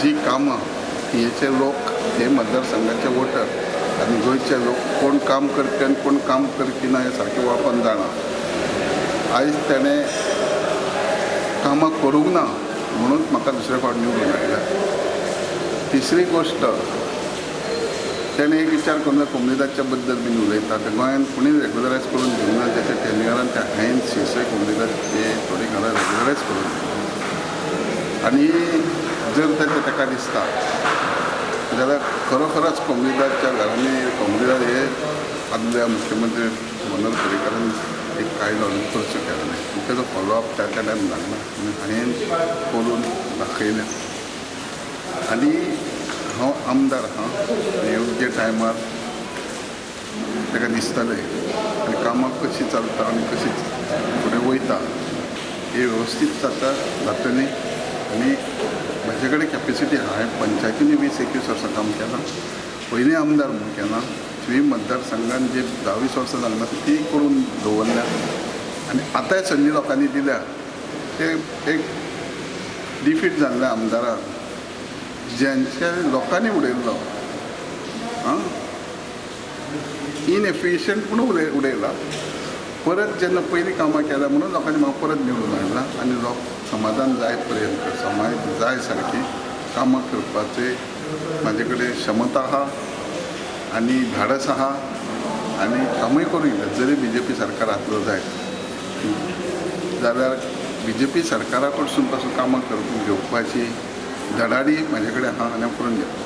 जी कामां हेचे लोक हे मतदारसंघाचे वोटर आनी गोंयचे लोक कोण काम करपी आनी कोण काम करपी ना हे सारकें वळखून जाणा. आयज तेणें कामां करूंक ना म्हणून म्हाका दुसरे फावट निवडून आयला. तिसरी गोश्ट तेणें एक विचार करून कोमुनिदाच्या बद्दल बीन उलयता ते गोंयांत कोणी रेग्युलरायज करून घेवना. त्याच्या टेन्युरान त्या हायेन शिरसय कोमुनिदाचे थोडी घरां रेग्युलरायज करून आनी जर ताका दिसता जाल्यार खरोखरच कोमुनिदाच्या घरांनी कोमुनिदाद हे आदल्या मुख्यमंत्री मनोहर पर्रीकारान एक कायदो करचो केलो ना. तेजो फॉलोअप त्या टायम जाल्लो आनी हांवें करून दाखयलें. आनी हांव आमदार योग्य टायमार ताका दिसतलें आनी कामां कशीं चलता आनी कशीं फुडें वयता हे वेवस्थीत जातली. आनी म्हाजे कडेन कॅपेसिटी आहा. हांवें पंचायतींनी 20-21 वर्सां काम केलां. पयलीं आमदार म्हणून केलां. थंय मतदारसंघान जे 10-20 वर्सां जालें ना ती करून दवरल्या आनी आतांय संदी लोकांनी दिल्या. ते एक डिफीट जाल्ल्या आमदाराक ज्यांच्या लोकांनी उडयल्लो इनएफिशियंट म्हणून उडयला. परत जेन्ना पयलीं कामां केल्या म्हणून लोकांनी म्हाका परत निवडून हाडला. आनी लोक समाधान जाय पर्यंत समाज जाय सारकी कामां करपाचे म्हाजे कडेन क्षमता आहा आनी धाडस आहा आनी कामूय करूं येता. जरी BJP सरकार आसलो जाय जाल्यार BJP सरकारा कडसून पासून कामां घेवपाची धडाडी म्हाजे कडेन आहा आनी हांव करून घेता.